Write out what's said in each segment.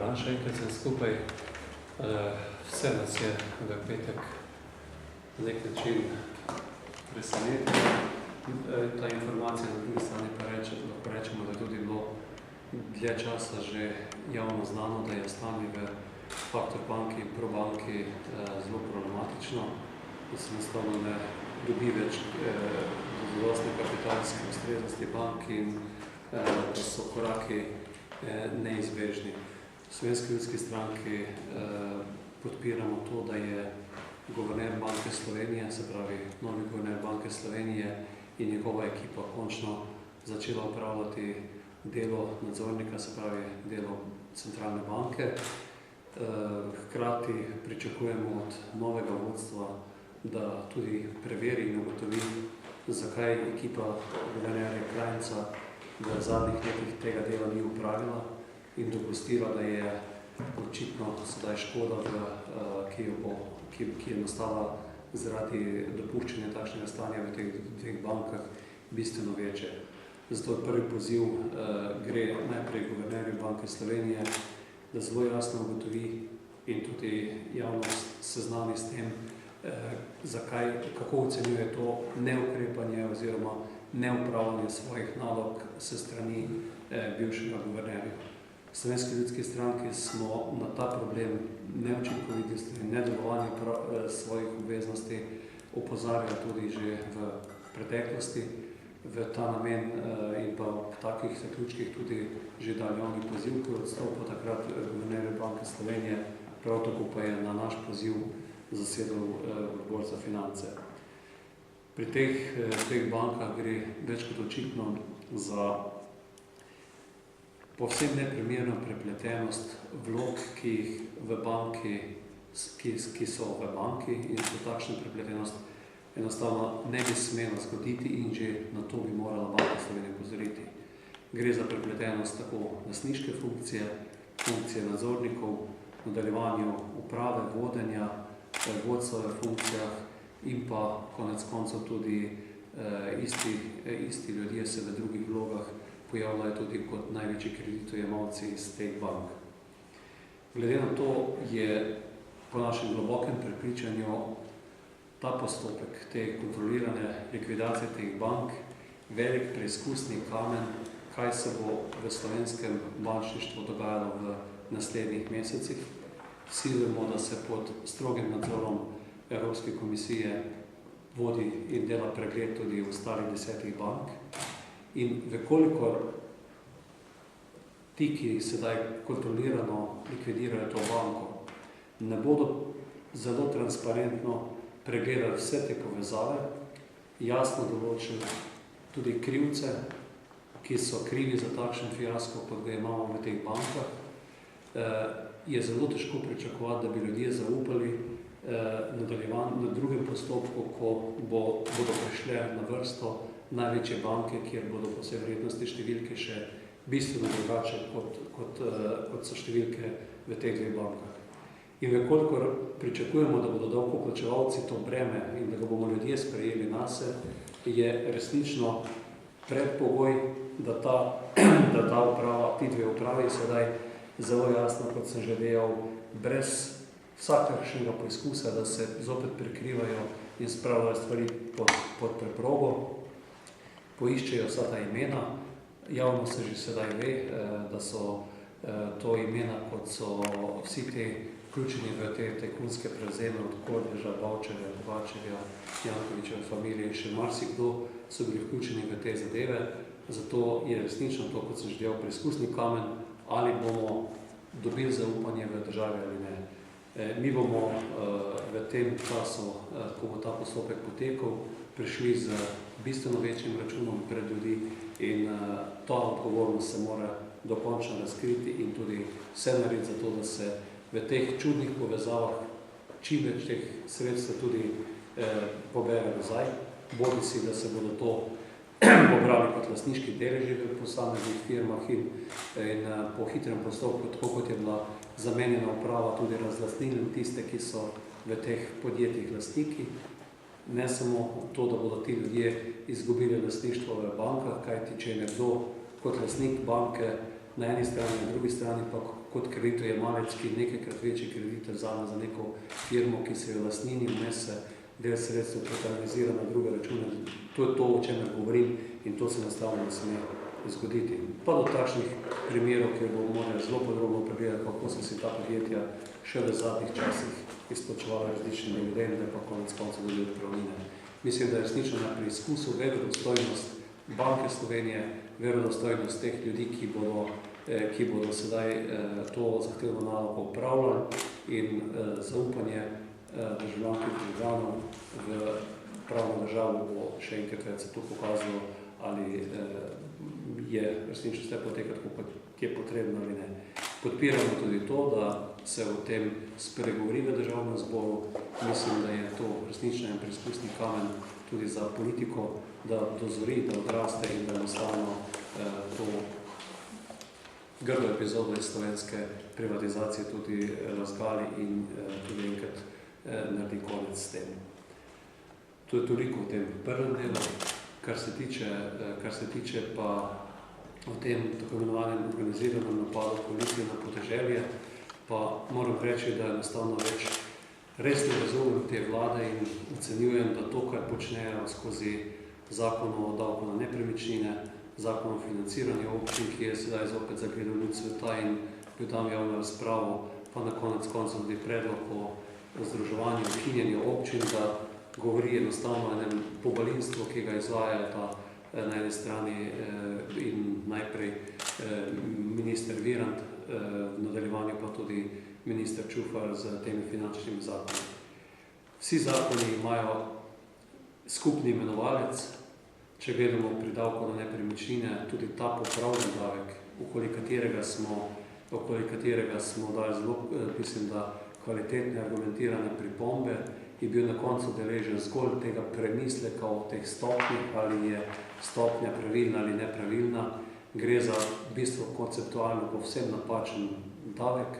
dan še enkrat sem skupaj. Vse nas je v petek na nek način presenetila ta informacija, na drugi strani pa lahko rečemo, da je tudi bilo dlje časa že javno znano, da je stanje v Factor banki in Probanki zelo problematično, da se enostavno ne dobi več zadostne kapitalske ustreznosti bank in da so koraki neizbežni. V Slovenski ljudski stranki podpiramo to, da je guverner Banke Slovenije, se pravi novi guverner Banke Slovenije in njegova ekipa končno začela upravljati delo nadzornika, se pravi delo centralne banke. Hkrati pričakujemo od novega vodstva, da tudi preveri in ugotovi, zakaj ekipa guvernerja Krajnca v zadnjih letih tega dela ni upravila in dopustila, da je očitno sedaj škoda, ki je nastala zaradi dopuščanja takšnega stanja v teh bankah, bistveno večje. Zato prvi poziv gre najprej guvernerju Banke Slovenije, da zelo jasno ugotovi in tudi javnost seznani s tem, kako ocenjuje to neukrepanje oziroma neupravljanje svojih nalog s strani bivšega guvernerja. V Slovenski ljudski stranki smo na ta problem neučinkovitosti in nedelovanja svojih obveznosti opozarjali tudi že v preteklosti. V ta namen in pa v takih zaključkih tudi že dal javni poziv, ki je odstopil takrat guvernerja Banke Slovenije, prav tako pa je na naš poziv zasedal Odbor za finance. Pri teh bankah gre več kot očitno za povsem neprimerno prepletenost vlog, ki so v banki in so takšna prepletenost enostavno ne bi smela zgoditi in že na to bi morala Banka Slovenije opozoriti. Gre za prepletenost tako lastniške funkcije, funkcije nadzornikov, nadaljevanju uprave, vodenja, vodstva v funkcijah in pa konec koncev tudi isti ljudje se v drugih vlogah pojavljajo tudi kot največji kreditojemalci iz teh bank. Glede na to je po našem globokem prepričanju ta postopek, te kontrolirane likvidacije teh bank, velik preizkusni kamen, kaj se bo v slovenskem bančništvu dogajalo v naslednjih mesecih. Vsi vemo, da se pod strogim nadzorom Evropske komisije vodi in dela pregled tudi v ostalih 10 bank. In vekolikor ti, ki sedaj kontrolirano likvidirajo to banko, ne bodo zelo transparentno pregledali vse te povezave, jasno določili tudi krivce, ki so krivi za takšen fiasko, kot ga imamo v teh bankah, je zelo težko pričakovati, da bi ljudje zaupali na drugem postopku, ko bodo prišle na vrsto največje banke, kjer bodo po vsej vrednosti številke še bistveno drugače, kot so številke v teh dveh bankah. In vekolikor pričakujemo, da bodo davkoplačevalci to breme in da ga bomo ljudje sprejeli nase, je resnično predpogoj, da ta uprava, ti dve upravi sedaj zelo jasno, kot sem že dejal, brez vsakršnega poizkusa, da se zopet prikrivajo in spravljajo stvari pod preprogo, poiščejo vsa ta imena. Javno se že sedaj ve, da so to imena, kot so vsi te vključeni v te tajkunske prevzeme od Kordeža, Bavčarja, Kovačarja, Jankovićeve familije in še marsikdo so bili vključeni v te zadeve. Zato je resnično to, kot sem že dejal, preizkusni kamen, ali bomo dobili zaupanje v državi ali ne. Mi bomo v tem času, ko bo ta postopek potekal, prišli z bistveno večjim računom pred ljudi in ta odgovornost se mora dokončno razkriti in tudi vse narediti za to, da se v teh čudnih povezavah čim več teh sredstev tudi pobere nazaj, bodisi da se bodo to pobrali kot lastniški deleži v posameznih firmah in po hitrem postopku, tako kot je bila zamenjena uprava, tudi razlastnili tiste, ki so v teh podjetjih lastniki. Ne samo to, da bodo ti ljudje izgubili lastništvo v bankah, kajti če je nekdo kot lastnik banke na eni strani, na drugi strani pa kot kreditojemalec, ki nekajkrat večji kredit vzame za neko firmo, ki se je v lastnini, vmes se del sredstev kapitalizira na druge račune. To je to, o čemer govorim, in to se enostavno ne sme zgoditi. Pa do takšnih primerov, kjer bomo morali zelo podrobno pregledati, kako so si ta podjetja še v zadnjih časih izplačevala različne dividende, pa konec koncev tudi odpravnine. Mislim, da je resnično na preizkusu verodostojnost Banke Slovenije, verodostojnost teh ljudi, ki bodo sedaj to zahtevno nalogo upravljali, in zaupanje državljank in državljanov v pravno državo bo še enkrat več se to pokazalo, ali je resnično vse potekati, kot je potrebno ali ne. Podpiramo tudi to, da se o tem spregovori v državnem zboru. Mislim, da je to resnično en preizkusni kamen tudi za politiko, da dozori, da odraste in da enostavno to grdo epizodo iz slovenske privatizacije tudi razgali in tudi enkrat naredi konec s tem. To je toliko v tem prvem delu. Kar se tiče pa o tem tako imenovanem organiziranem napadu koalicije na podeželje, pa moram reči, da enostavno res ne razumem te vlade in ocenjujem, da to, kar počnejo skozi zakon o davku na nepremičnine, zakon o financiranju občin, ki je sedaj zopet zagledal luč sveta in bil tam javno razpravo, pa na konec koncev tudi predlog o združevanju, ukinjanju občin, da govori enostavno o enem pobalinstvu, ki ga izvajajo ta na eni strani in najprej minister Virant, v nadaljevanju pa tudi minister Čufar z temi finančnimi zakoni. Vsi zakoni imajo skupni imenovalec. Če gledamo pri davku na nepremičnine, tudi ta popravljen davek, okoli katerega smo dali zelo, mislim, da kvalitetne, argumentirane pripombe, je bil na koncu deležen zgolj tega premisleka o teh stopnjah, ali je stopnja pravilna ali nepravilna. Gre za v bistvu konceptualno povsem napačen davek,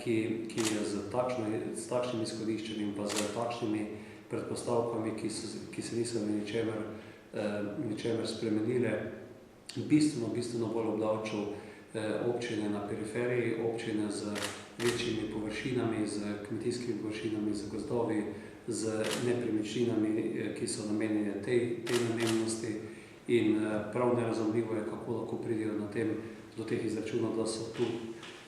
ki je z takšnim izhodiščem in pa z takšnimi predpostavkami, ki se niso v ničemer spremenile, bistveno bolj obdavčil občine na periferiji, občine z večjimi površinami, z kmetijskimi površinami, z gozdovi, z nepremičninami, ki so namenjene tej namennosti, in prav nerazumljivo je, kako lahko pridejo do teh izračunov, da so tu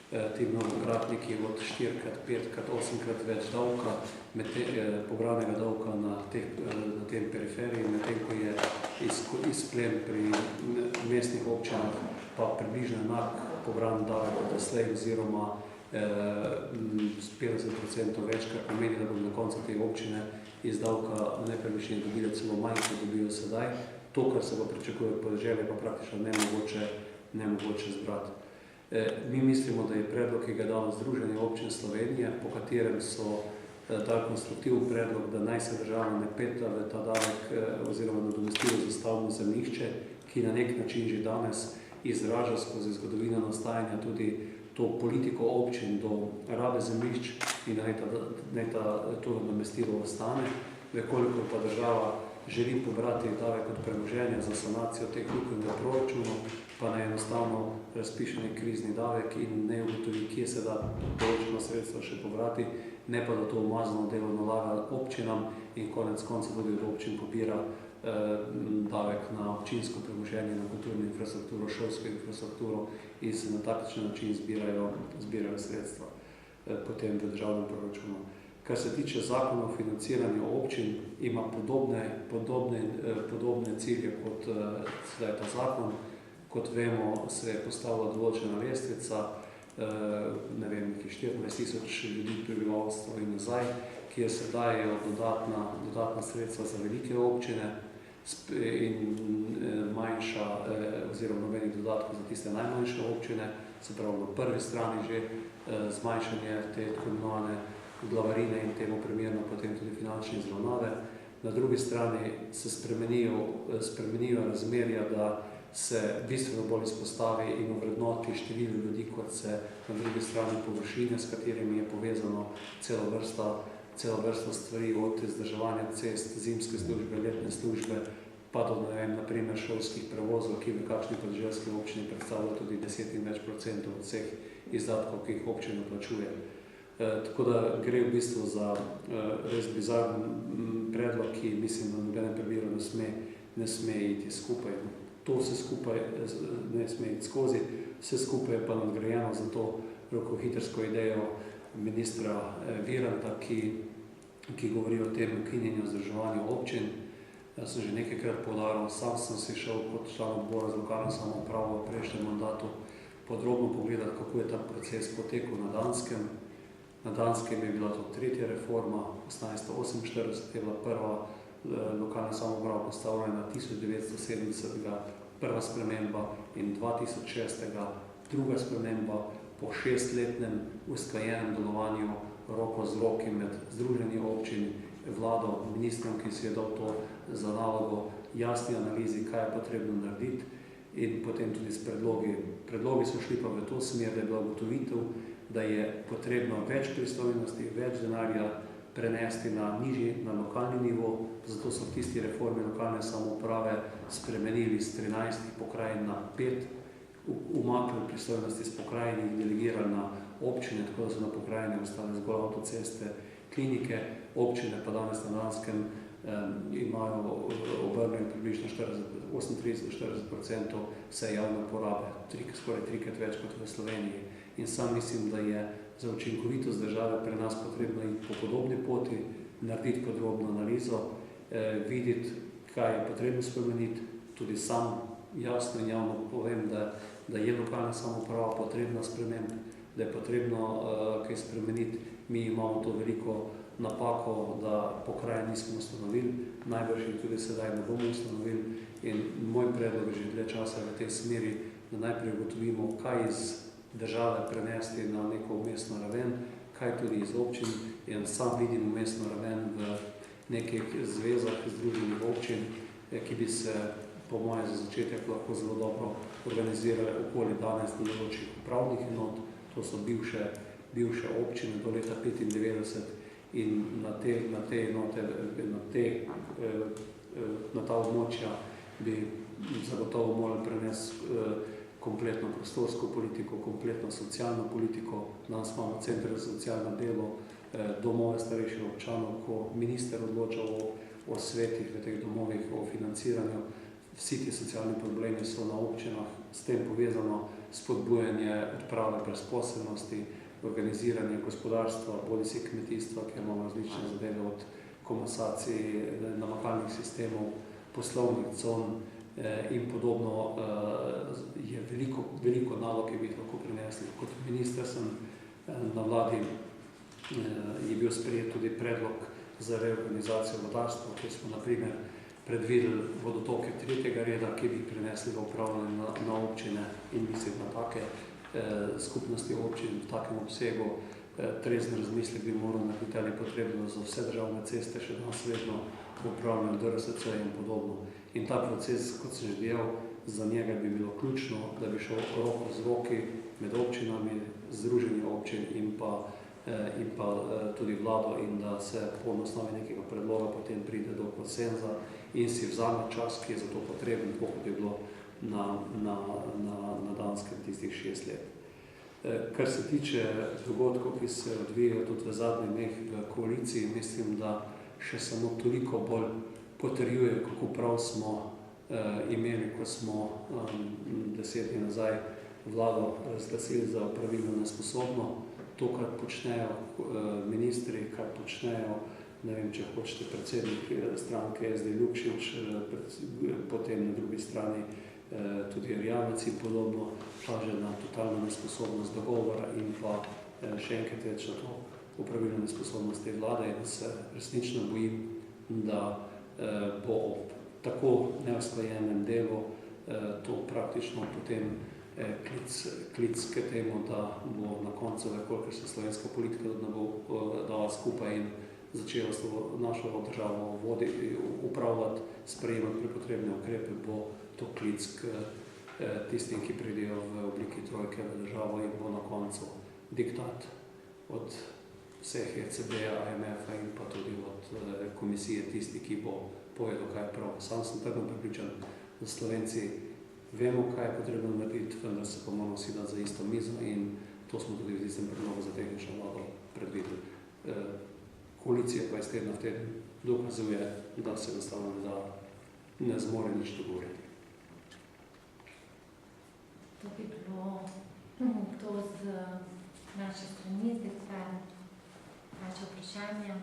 ti mnogokratniki od 4-krat, 5-krat, 8-krat več davka, pobranega davka na tem periferiji, medtem ko je izplen pri mestnih občinah pa približno enak pobran davek od doslej, oziroma 50% več, kar pomeni, da bodo na koncu te občine iz davka nepremičnine dobile celo manj, kot dobijo sedaj. To, kar se pa pričakuje od podeželja, pa praktično nemogoče zbrati. Mi mislimo, da je predlog, ki ga je dalo Združenje občin Slovenije, po katerem so dali konstruktiven predlog, da naj se država ne peta v ta davek oziroma nadomestilo za stavbno zemljišče, ki na nek način že danes izraža skozi zgodovino nastajanja tudi to politiko občin do rabe zemljišč in da naj to nadomestilo ostane. Vekoliko pa država želi pobrati davek od premoženja za sanacijo teh lukenj v proračunu, pa naj enostavno razpiše nek krizni davek in ne ugotovi, kje se da določena sredstva še pobrati, ne pa da to umazano delo nalaga občinam in konec konca tudi od občin pobira davek na občinsko premoženje, na kulturno infrastrukturo, šolsko infrastrukturo in se na takšen način zbirajo sredstva potem v državnem proračunu. Kar se tiče zakona o financiranju občin, ima podobne cilje kot sedaj ta zakon. Kot vemo, se je postavila določena lestvica, ne vem, 14,000 ljudi prebivalstva in nazaj, kjer se dajejo dodatna sredstva za velike občine in manjša oziroma nobenih dodatkov za tiste najmanjše občine, se pravi na prvi strani že zmanjšanje te tako imenovane glavarine in temu primerno potem tudi finančne izravnave. Na drugi strani se spremenijo razmerja, da se bistveno bolj izpostavi in ovrednoti število ljudi, kot se na drugi strani površine, s katerimi je povezano celo vrsta stvari, od vzdrževanja cest, zimske službe, letne službe, pa do, naprimer, šolskih prevozov, ki v kakšni podeželski občini predstavljajo tudi 10 in več procentov od vseh izdatkov, ki jih občina plačuje. Tako da gre v bistvu za res bizaren predlog, ki mislim, da nobenem primeru ne sme iti skupaj. To vse skupaj ne sme iti skozi, vse skupaj je pa nadgrajeno za to rokohitrsko idejo ministra Viranta, ki govori o tem ukinjenju vzdrževanju občin. Jaz sem že nekajkrat poudaril, sam sem si šel kot član odbora za lokalno samoupravo v prejšnjem mandatu podrobno pogledati, kako je ta proces potekal na Danskem. Na Danskem je bila to tretja reforma, 1848 je bila prva lokalna samouprava postavljena, 1970 prva sprememba in 2006 druga sprememba po 6-letnem usklajenem delovanju roko z roki med združenji občin, vlado, ministrom, ki si je dal to za nalogo, jasni analizi, kaj je potrebno narediti in potem tudi s predlogi. Predlogi so šli pa v to smer, da je bila ugotovitev, da je potrebno več pristojnosti, več denarja prenesti na nižji, na lokalni nivo, zato so tisti reformi lokalne samouprave spremenili z 13 pokrajin na 5, umaknili pristojnosti z pokrajin in delegirali na občine, tako da so na pokrajine ostale zgolj avtoceste, klinike, občine pa danes na Danskem imajo obrnjeno približno 38-40% vse javne porabe, skoraj trikrat več kot v Sloveniji. In sam mislim, da je za učinkovitost države pri nas potrebno iti po podobni poti, narediti podrobno analizo, videti, kaj je potrebno spremeniti. Tudi sam jasno in javno povem, da je lokalna samouprava potrebna sprememb, da je potrebno kaj spremeniti. Mi imamo to veliko napako, da pokrajin nismo ustanovili, najbrž jih tudi sedaj ne bomo ustanovili. In moj predlog je že dlje časa v tej smeri, da najprej ugotovimo, kaj iz države prenesti na neko umestno raven, kaj tudi iz občin. In sam vidim umestno raven v nekih zvezah združenih občin, ki bi se po mojem za začetek lahko zelo dobro organizirali okoli 12 določenih upravnih enot. To so bivše občine do leta 1995 in na te enote, na ta območja bi zagotovo morali prenesti kompletno prostorsko politiko, kompletno socialno politiko. Danes imamo centre za socialno delo, domove starejših občanov, ko minister odloča o svetih v teh domovih, o financiranju. Vsi ti socialni problemi so na občinah, s tem povezano spodbujanje odprave brezposelnosti, organiziranje gospodarstva, bodisi kmetijstva, kjer imamo različne zadeve od komasacij, namakalnih sistemov, poslovnih con in podobno. Je veliko nalog, ki bi jih lahko prinesli. Kot minister sem na vladi je bil sprejet tudi predlog za reorganizacijo vodarstva, kjer smo na primer predvideli vodotoke tretjega reda, ki bi prinesli v upravljanje na občine in mislim na take skupnosti občin v takem obsegu. Trezen razmislek bi moral narediti, ali potrebno za vse državne ceste še danes vedno upravljanje DRSC in podobno. In ta proces, kot sem že dejal, za njega bi bilo ključno, da bi šel roko z roki med občinami, združenje občin in pa tudi vlado in da se po osnovi nekega predloga potem pride do konsenza in si vzame čas, ki je za to potreben, tako kot je bilo na Danskem tistih 6 let. Kar se tiče dogodkov, ki se odvijajo tudi v zadnjih dneh v koaliciji, mislim, da še samo toliko bolj potrjuje, kako prav smo imeli, ko smo 10 dni nazaj vlado razglasili za opravilno nesposobno. To, kar počnejo ministri, kar počnejo, ne vem, če hočete, predsednik stranke SD Lukšič, potem na drugi strani tudi Erjavec in podobno, kaže na totalno nesposobnost dogovora in pa še enkrat več na to opravilno nesposobnost te vlade in se resnično bojim, da bo ob tako neusklajenem delu to praktično potem klic k temu, da bo na koncu, kolikor se slovenska politika ne bo dala skupaj in začela s našo državo upravljati, sprejemati prepotrebne ukrepe, bo to klic k tistim, ki pridejo v obliki trojke v državo in bo na koncu diktat od vseh ECB-ja, IMF-a in pa tudi od komisije tisti, ki bo povedal, kaj je prav. Sam sem tako pripričan, da Slovenci vemo, kaj je potrebno narediti, vendar se pa moramo vsi dati za isto mizo in To smo tudi v tistem predlogu za tehnično vlado predvideli. Koalicija pa iz tedna v teden dokazuje, da se enostavno ne zmore nič dogovoriti. To bi bilo to z naše strani, zdaj pa vaše vprašanje.